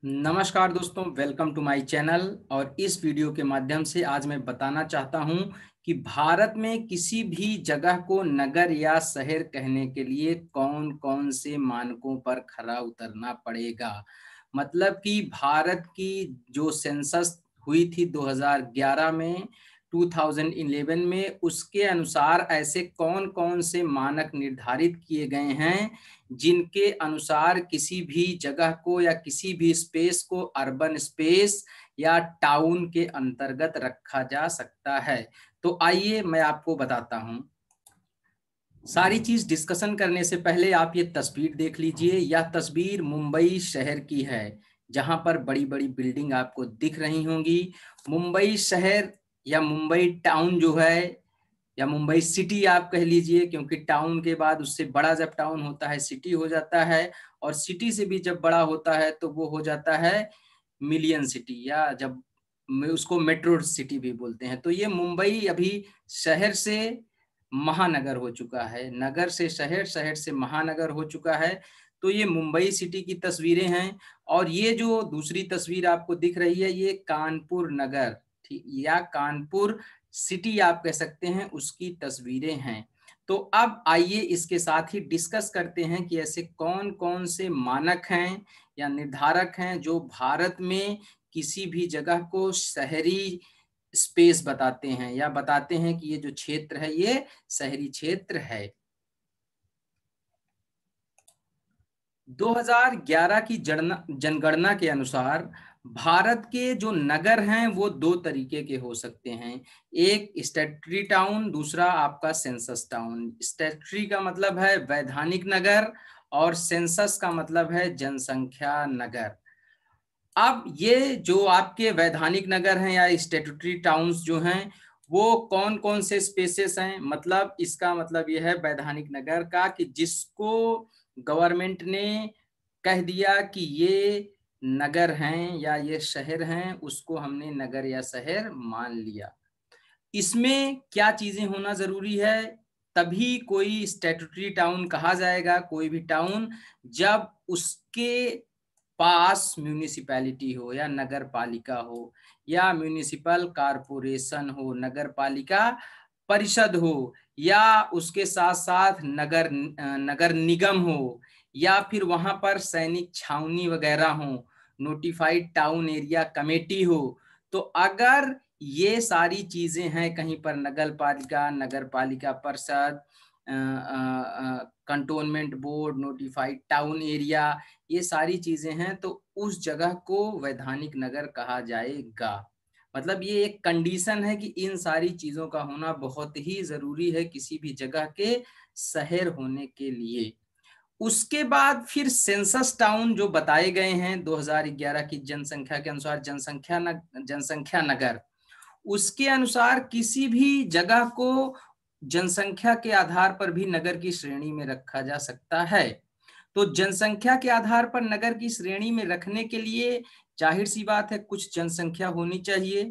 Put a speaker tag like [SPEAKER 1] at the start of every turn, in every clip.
[SPEAKER 1] नमस्कार दोस्तों, welcome to my channel. और इस वीडियो के माध्यम से आज मैं बताना चाहता हूं कि भारत में किसी भी जगह को नगर या शहर कहने के लिए कौन कौन से मानकों पर खरा उतरना पड़ेगा। मतलब कि भारत की जो सेंसस हुई थी 2011 में, 2011 में, उसके अनुसार ऐसे कौन कौन से मानक निर्धारित किए गए हैं जिनके अनुसार किसी भी जगह को या किसी भी स्पेस को अर्बन स्पेस या टाउन के अंतर्गत रखा जा सकता है। तो आइए मैं आपको बताता हूं। सारी चीज डिस्कशन करने से पहले आप ये तस्वीर देख लीजिए। यह तस्वीर मुंबई शहर की है, जहां पर बड़ी बड़ी बिल्डिंग आपको दिख रही होंगी। मुंबई शहर या मुंबई टाउन जो है, या मुंबई सिटी आप कह लीजिए, क्योंकि टाउन के बाद उससे बड़ा जब टाउन होता है सिटी हो जाता है, और सिटी से भी जब बड़ा होता है तो वो हो जाता है मिलियन सिटी, या जब उसको मेट्रो सिटी भी बोलते हैं। तो ये मुंबई अभी शहर से महानगर हो चुका है, नगर से शहर, शहर से महानगर हो चुका है। तो ये मुंबई सिटी की तस्वीरें हैं। और ये जो दूसरी तस्वीर आपको दिख रही है, ये कानपुर नगर, ठीक, या कानपुर सिटी आप कह सकते हैं, उसकी तस्वीरें हैं। तो अब आइए इसके साथ ही डिस्कस करते हैं कि ऐसे कौन कौन से मानक हैं या निर्धारक हैं जो भारत में किसी भी जगह को शहरी स्पेस बताते हैं, या बताते हैं कि ये जो क्षेत्र है ये शहरी क्षेत्र है। 2011 की जनगणना के अनुसार भारत के जो नगर हैं वो दो तरीके के हो सकते हैं। एक स्टैट्यूटरी टाउन, दूसरा आपका सेंसस टाउन। स्टैट्यूटरी का मतलब है वैधानिक नगर, और सेंसस का मतलब है जनसंख्या नगर। अब ये जो आपके वैधानिक नगर हैं या स्टैट्यूटरी टाउन्स जो हैं, वो कौन कौन से स्पेसेस हैं। मतलब इसका मतलब ये है वैधानिक नगर का कि जिसको गवर्नमेंट ने कह दिया कि ये नगर हैं या ये शहर हैं, उसको हमने नगर या शहर मान लिया। इसमें क्या चीजें होना जरूरी है, तभी कोई स्टैट्यूटरी टाउन कहा जाएगा कोई भी टाउन, जब उसके पास म्यूनिसिपैलिटी हो या नगर पालिका हो, या म्यूनिसिपल कारपोरेशन हो, नगर पालिका परिषद हो, या उसके साथ साथ नगर निगम हो, या फिर वहां पर सैनिक छावनी वगैरह हो, नोटिफाइड टाउन एरिया कमेटी हो। तो अगर ये सारी चीजें हैं कहीं पर, नगर पालिका परिषद, cantonment board, notified town area, ये सारी चीजें हैं, तो उस जगह को वैधानिक नगर कहा जाएगा। मतलब ये एक कंडीशन है कि इन सारी चीजों का होना बहुत ही जरूरी है किसी भी जगह के शहर होने के लिए। उसके बाद फिर सेंसस टाउन जो बताए गए हैं 2011 की जनसंख्या के अनुसार, जनसंख्या नगर, उसके अनुसार किसी भी जगह को जनसंख्या के आधार पर भी नगर की श्रेणी में रखा जा सकता है। तो जनसंख्या के आधार पर नगर की श्रेणी में रखने के लिए जाहिर सी बात है कुछ जनसंख्या होनी चाहिए।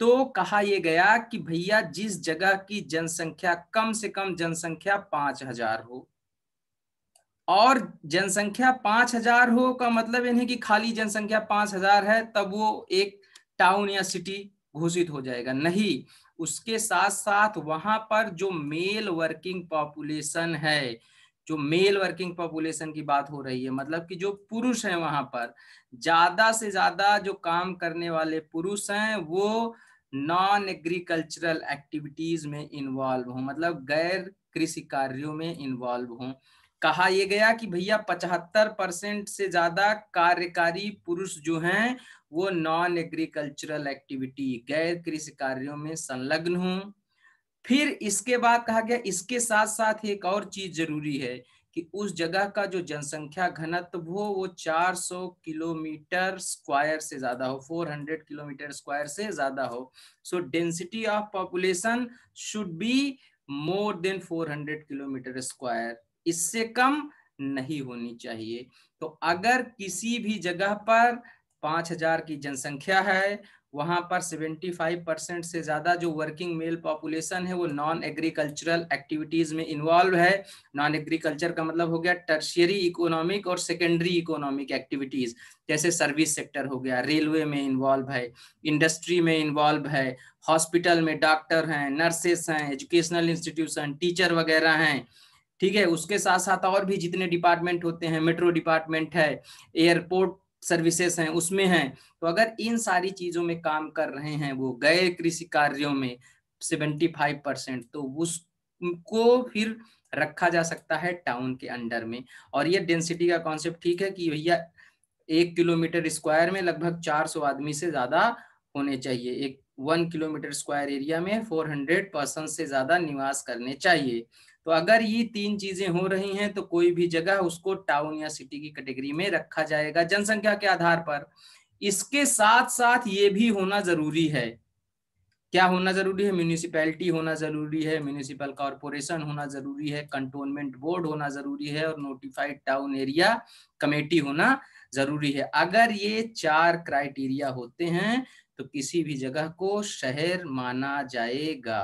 [SPEAKER 1] तो कहा यह गया कि भैया जिस जगह की जनसंख्या, कम से कम जनसंख्या 5,000 हो, और जनसंख्या 5,000 हो का मतलब ये नहीं कि खाली जनसंख्या 5,000 है तब वो एक टाउन या सिटी घोषित हो जाएगा, नहीं। उसके साथ साथ वहां पर जो मेल वर्किंग पॉपुलेशन है, जो मेल वर्किंग पॉपुलेशन की बात हो रही है, मतलब कि जो पुरुष हैं वहां पर, ज्यादा से ज्यादा जो काम करने वाले पुरुष हैं वो नॉन एग्रीकल्चरल एक्टिविटीज में इन्वॉल्व हों, मतलब गैर कृषि कार्यों में इन्वॉल्व हों। कहा यह गया कि भैया 75% से ज्यादा कार्यकारी पुरुष जो हैं वो नॉन एग्रीकल्चरल एक्टिविटी, गैर कृषि कार्यों में संलग्न हों। फिर इसके बाद कहा गया इसके साथ साथ एक और चीज जरूरी है कि उस जगह का जो जनसंख्या घनत्व हो वो 400 किलोमीटर स्क्वायर से ज्यादा हो, 400 किलोमीटर स्क्वायर से ज्यादा हो। सो density of population should be more than 400 kilometre square, इससे कम नहीं होनी चाहिए। तो अगर किसी भी जगह पर 5,000 की जनसंख्या है, वहां पर 75% से ज्यादा जो वर्किंग मेल पॉपुलेशन है वो नॉन एग्रीकल्चरल एक्टिविटीज में इन्वॉल्व है। नॉन एग्रीकल्चर का मतलब हो गया टर्शियरी इकोनॉमिक और सेकेंडरी इकोनॉमिक एक्टिविटीज, जैसे सर्विस सेक्टर हो गया, रेलवे में इन्वॉल्व है, इंडस्ट्री में इन्वॉल्व है, हॉस्पिटल में डॉक्टर हैं, नर्सेस हैं, एजुकेशनल इंस्टीट्यूशन, टीचर वगैरह हैं। ठीक है, उसके साथ साथ और भी जितने डिपार्टमेंट होते हैं, मेट्रो डिपार्टमेंट है, एयरपोर्ट सर्विसेज हैं उसमें हैं। तो अगर इन सारी चीजों में काम कर रहे हैं वो गैर कृषि कार्यों में 75%, तो उसको फिर रखा जा सकता है टाउन के अंडर में। और ये डेंसिटी का कॉन्सेप्ट ठीक है कि भैया 1 किलोमीटर स्क्वायर में लगभग 400 आदमी से ज्यादा होने चाहिए। 1 किलोमीटर स्क्वायर एरिया में 400 पर्सन से ज्यादा निवास करने चाहिए। तो अगर ये तीन चीजें हो रही हैं तो कोई भी जगह उसको टाउन या सिटी की कैटेगरी में रखा जाएगा जनसंख्या के आधार पर। इसके साथ साथ ये भी होना जरूरी है, क्या होना जरूरी है, म्यूनिसिपैलिटी होना जरूरी है, म्यूनिसिपल कॉरपोरेशन होना जरूरी है, कंटोनमेंट बोर्ड होना जरूरी है, और नोटिफाइड टाउन एरिया कमेटी होना जरूरी है। अगर ये 4 क्राइटेरिया होते हैं तो किसी भी जगह को शहर माना जाएगा।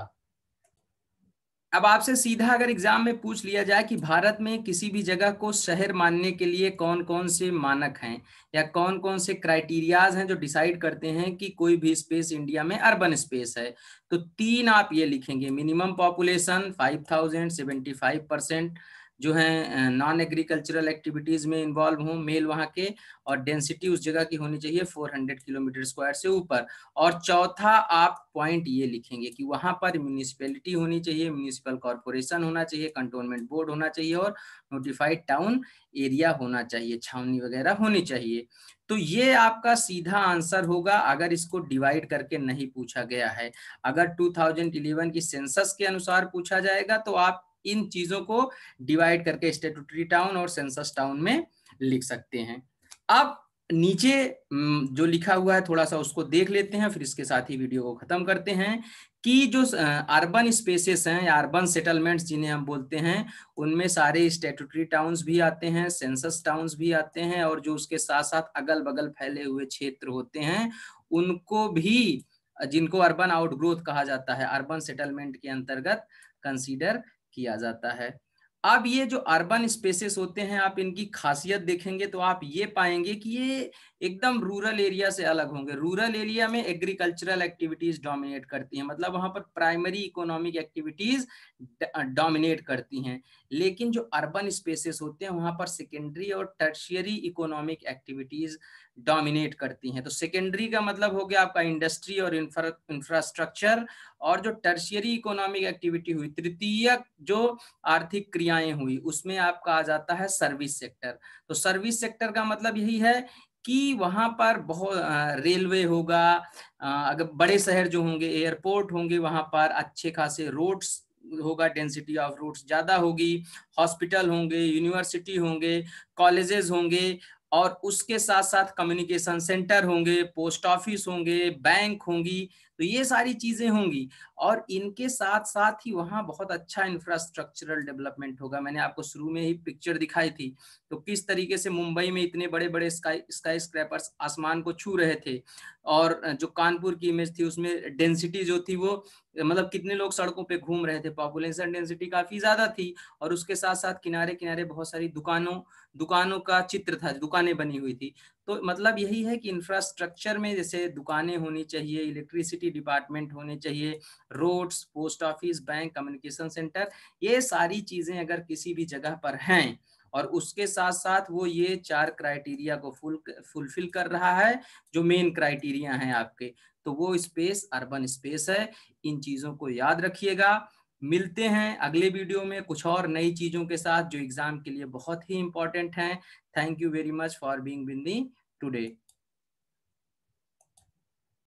[SPEAKER 1] अब आपसे सीधा अगर एग्जाम में पूछ लिया जाए कि भारत में किसी भी जगह को शहर मानने के लिए कौन कौन से मानक हैं या कौन कौन से क्राइटेरियाज हैं जो डिसाइड करते हैं कि कोई भी स्पेस इंडिया में अर्बन स्पेस है, तो 3 आप ये लिखेंगे। मिनिमम पॉपुलेशन 5000, 75% जो है नॉन एग्रीकल्चरल एक्टिविटीज में इन्वॉल्व हों मेल वहां के, और डेंसिटी उस जगह की होनी चाहिए 400 किलोमीटर स्क्वायर से ऊपर। और चौथा आप पॉइंट ये लिखेंगे कि वहां पर म्यूनिसिपैलिटी होनी चाहिए, म्यूनिसिपल कॉरपोरेशन होना चाहिए, कंटोनमेंट बोर्ड होना चाहिए, और नोटिफाइड टाउन एरिया होना चाहिए, छावनी वगैरह होनी चाहिए। तो ये आपका सीधा आंसर होगा अगर इसको डिवाइड करके नहीं पूछा गया है। अगर 2011 की सेंसस के अनुसार पूछा जाएगा तो आप इन चीजों को डिवाइड करके स्टेट्यूटरी टाउन और सेंसस टाउन में लिख सकते हैं। अब नीचे जो लिखा हुआ है थोड़ा सा उसको देख लेते हैं, फिर इसके साथ ही वीडियो को खत्म करते हैं। कि जो अर्बन स्पेसेस हैं या अर्बन सेटलमेंट्स जिन्हें हम बोलते हैं, उनमें सारे स्टेट्यूटरी टाउन्स भी आते हैं, सेंसस टाउन्स भी आते हैं, और जो उसके साथ साथ अगल बगल फैले हुए क्षेत्र होते हैं उनको भी, जिनको अर्बन आउटग्रोथ कहा जाता है, अर्बन सेटलमेंट के अंतर्गत कंसीडर किया जाता है। अब ये जो अर्बन स्पेसेस होते हैं, आप इनकी खासियत देखेंगे तो आप ये पाएंगे कि ये एकदम रूरल एरिया से अलग होंगे। रूरल एरिया में एग्रीकल्चरल एक्टिविटीज डोमिनेट करती हैं, मतलब वहां पर प्राइमरी इकोनॉमिक एक्टिविटीज डोमिनेट करती हैं। लेकिन जो अर्बन स्पेसेस होते हैं वहां पर सेकेंडरी और टर्शियरी इकोनॉमिक एक्टिविटीज डोमिनेट करती हैं। तो सेकेंडरी का मतलब हो गया आपका इंडस्ट्री और इंफ्रास्ट्रक्चर, और जो टर्शियरी इकोनॉमिक एक्टिविटी हुई, तृतीय जो आर्थिक क्रियाएं हुई, उसमें आपका आ जाता है सर्विस सेक्टर। तो सर्विस सेक्टर का मतलब यही है कि वहां पर बहुत रेलवे होगा, अगर बड़े शहर जो होंगे, एयरपोर्ट होंगे, वहां पर अच्छे खासे रोड्स होगा, डेंसिटी ऑफ रोड्स ज्यादा होगी, हॉस्पिटल होंगे, यूनिवर्सिटी होंगे, कॉलेजेस होंगे, और उसके साथ साथ कम्युनिकेशन सेंटर होंगे, पोस्ट ऑफिस होंगे, बैंक होंगी। तो ये सारी चीजें होंगी, और इनके साथ साथ ही वहाँ बहुत अच्छा इंफ्रास्ट्रक्चरल डेवलपमेंट होगा। मैंने आपको शुरू में ही पिक्चर दिखाई थी, तो किस तरीके से मुंबई में इतने बड़े बड़े स्काई स्क्रैपर्स आसमान को छू रहे थे, और जो कानपुर की इमेज थी उसमें डेंसिटी जो थी वो, मतलब कितने लोग सड़कों पे घूम रहे थे, पॉपुलेशन डेंसिटी काफी ज्यादा थी, और उसके साथ साथ किनारे किनारे बहुत सारी दुकानों का चित्र था, दुकानें बनी हुई थी। तो मतलब यही है कि इंफ्रास्ट्रक्चर में जैसे दुकानें होनी चाहिए, इलेक्ट्रिसिटी डिपार्टमेंट होने चाहिए, roads, post office, bank, communication centre, ये सारी चीजें अगर किसी भी जगह पर हैं और उसके साथ साथ वो ये 4 क्राइटेरिया को फुलफिल कर रहा है, जो मेन क्राइटेरिया हैं आपके, तो वो स्पेस अर्बन स्पेस है। इन चीजों को याद रखिएगा। मिलते हैं अगले वीडियो में कुछ और नई चीजों के साथ जो एग्जाम के लिए बहुत ही इंपॉर्टेंट हैं। Thank you very much for being with me today.